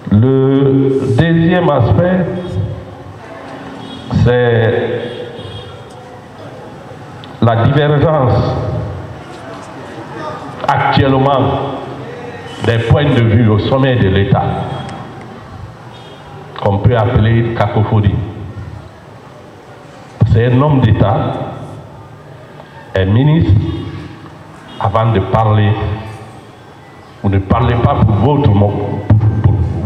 Le deuxième aspect, c'est la divergence actuellement des points de vue au sommet de l'État, qu'on peut appeler cacophonie. C'est un homme d'État, un ministre, avant de parler, vous ne parlez pas pour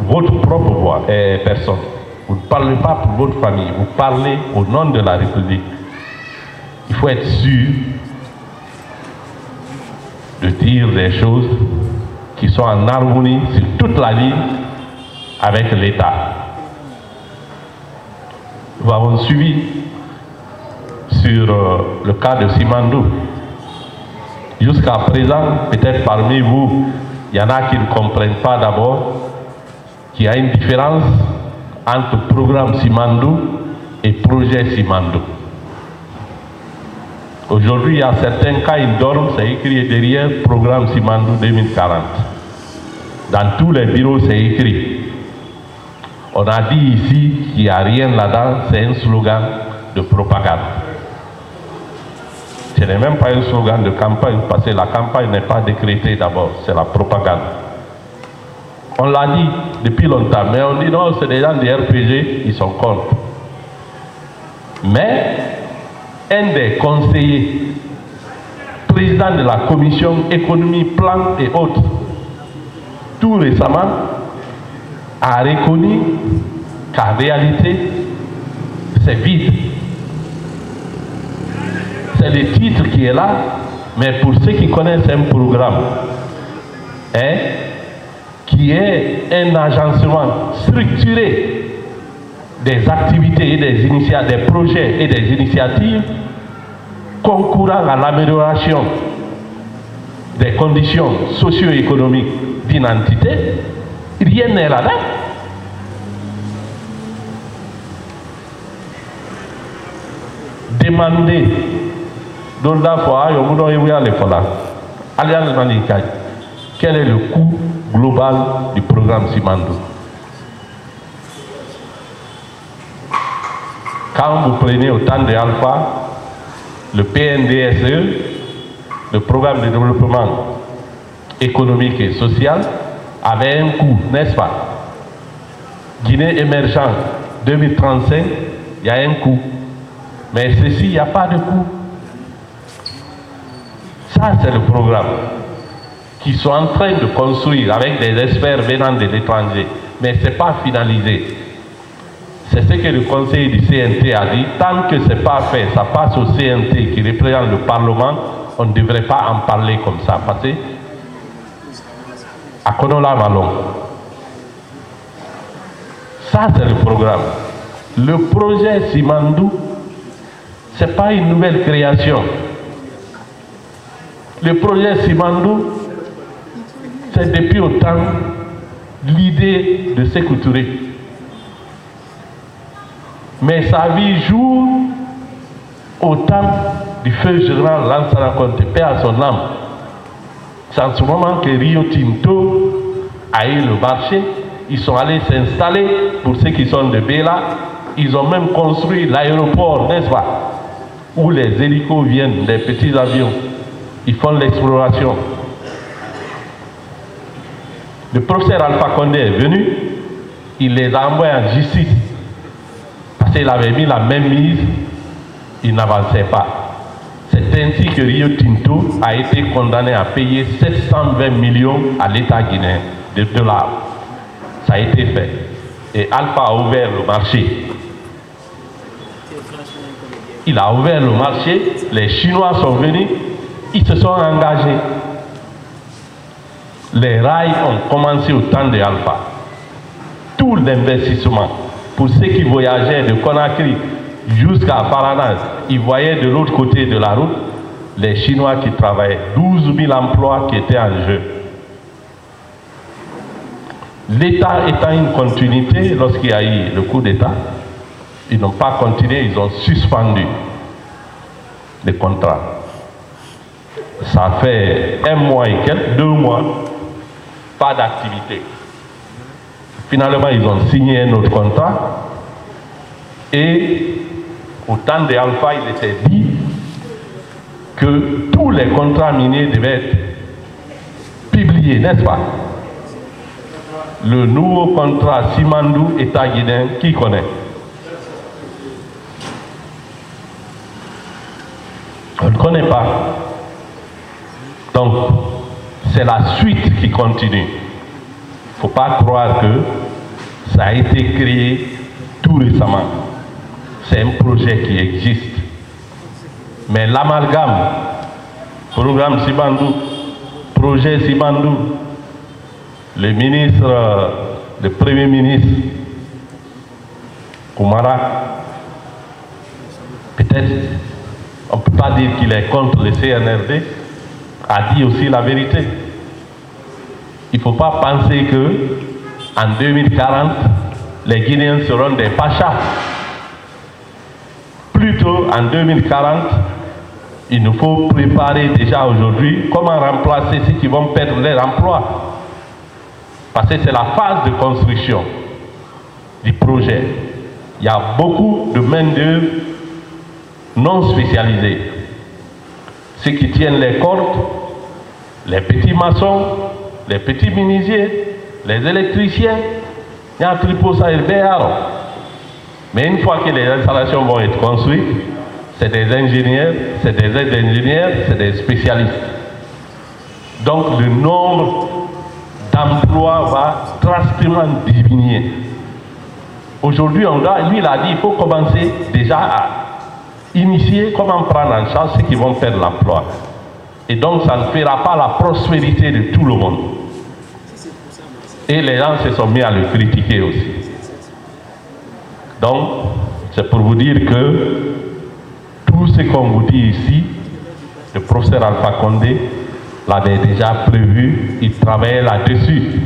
votre propre personne. Vous ne parlez pas pour votre famille, vous parlez au nom de la République. Il faut être sûr de dire des choses qui sont en harmonie sur toute la ligne avec l'État. Nous avons suivi sur le cas de Simandou. Jusqu'à présent, peut-être parmi vous, il y en a qui ne comprennent pas d'abord qu'il y a une différence entre programme Simandou et projet Simandou. Aujourd'hui, il y a certains cas, ils dorment, c'est écrit derrière programme Simandou 2040. Dans tous les bureaux, c'est écrit. On a dit ici qu'il n'y a rien là-dedans, c'est un slogan de propagande. Ce n'est même pas un slogan de campagne, parce que la campagne n'est pas décrétée d'abord, c'est la propagande. On l'a dit depuis longtemps, mais on dit non, c'est des gens du RPG, ils sont contre. Mais un des conseillers, président de la commission économie, plan et autres, tout récemment, a reconnu qu'en réalité, c'est vide. C'est le titre qui est là, mais pour ceux qui connaissent un programme, qui est un agencement structuré des activités et des initiatives, des projets et des initiatives concourant à l'amélioration des conditions socio-économiques d'une entité, rien n'est là-dedans. Demandez quel est le coût global du programme Simandou. Quand vous prenez au temps de Alpha, le PNDSE, le programme de développement économique et social, avait un coût, n'est-ce pas? Guinée émergente 2035, il y a un coût. Mais ceci, il n'y a pas de coût. Ça, c'est le programme qu'ils sont en train de construire avec des experts venant de l'étranger. Mais ce n'est pas finalisé. C'est ce que le conseil du CNT a dit. Tant que ce n'est pas fait, ça passe au CNT qui représente le Parlement, on ne devrait pas en parler comme ça. Parce que à Konola Malon. Ça, c'est le programme. Le projet Simandou, ce n'est pas une nouvelle création. Le projet Simandou, c'est depuis autant l'idée de Sékou Touré. Mais sa vie joue au temps du feu général Lansana Conté, paix à son âme. C'est en ce moment que Rio Tinto a eu le marché. Ils sont allés s'installer, pour ceux qui sont de Béla. Ils ont même construit l'aéroport, n'est-ce pas, où les hélicos viennent, les petits avions. Ils font l'exploration. Le professeur Alpha Condé est venu, il les a envoyés en justice. Parce qu'il avait mis la même mise, il n'avançait pas. C'est ainsi que Rio Tinto a été condamné à payer 720 millions à l'État guinéen de dollars. Ça a été fait. Et Alpha a ouvert le marché. Il a ouvert le marché, les Chinois sont venus, ils se sont engagés. Les rails ont commencé au temps de Alpha. Tout l'investissement, pour ceux qui voyageaient de Conakry jusqu'à Paraná, ils voyaient de l'autre côté de la route les Chinois qui travaillaient. 12 000 emplois qui étaient en jeu. L'État étant une continuité, lorsqu'il y a eu le coup d'État, ils n'ont pas continué, ils ont suspendu les contrats. Ça fait 1 mois et quelques, 2 mois, pas d'activité. Finalement, ils ont signé un autre contrat. Et au temps de Alpha, il était dit que tous les contrats miniers devaient être publiés, n'est-ce pas? Le nouveau contrat Simandou, État guinéen, qui connaît? On ne connaît pas. Donc, c'est la suite qui continue. Il ne faut pas croire que ça a été créé tout récemment. C'est un projet qui existe. Mais l'amalgame, programme Simandou, projet Simandou, le Premier ministre Koumara, peut-être, on ne peut pas dire qu'il est contre le CNRD, a dit aussi la vérité. Il ne faut pas penser que en 2040, les Guinéens seront des pachas. Plutôt, en 2040, il nous faut préparer déjà aujourd'hui comment remplacer ceux qui vont perdre leur emploi. Parce que c'est la phase de construction du projet. Il y a beaucoup de main-d'œuvre non spécialisée. Ceux qui tiennent les cordes, les petits maçons, les petits menuisiers, les électriciens, il y a un tripo ça et mais une fois que les installations vont être construites, c'est des ingénieurs, c'est des aides-ingénieurs, c'est des spécialistes. Donc le nombre d'emplois va drastiquement diminuer. Aujourd'hui, lui il a dit qu'il faut commencer déjà à initier comment prendre en charge ceux qui vont perdre l'emploi. Et donc ça ne fera pas la prospérité de tout le monde. Et les gens se sont mis à le critiquer aussi. Donc, c'est pour vous dire que tout ce qu'on vous dit ici, le professeur Alpha Condé l'avait déjà prévu, il travaillait là-dessus.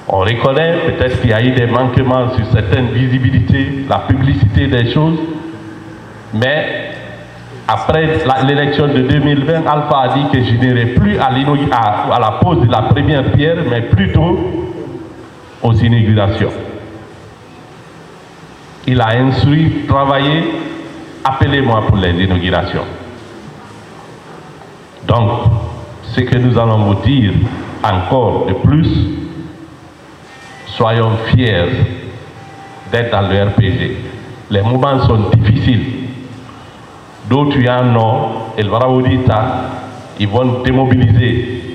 On reconnaît peut-être qu'il y a eu des manquements sur certaines visibilités, la publicité des choses, mais après l'élection de 2020, Alpha a dit que je n'irai plus à la pose de la première pierre, mais plutôt aux inaugurations. Il a instruit, travaillé, appelez-moi pour les inaugurations. Donc, ce que nous allons vous dire encore de plus, soyons fiers d'être dans le RPG. Les moments sont difficiles. D'autres y en ont, El Varaoudita, ils vont démobiliser.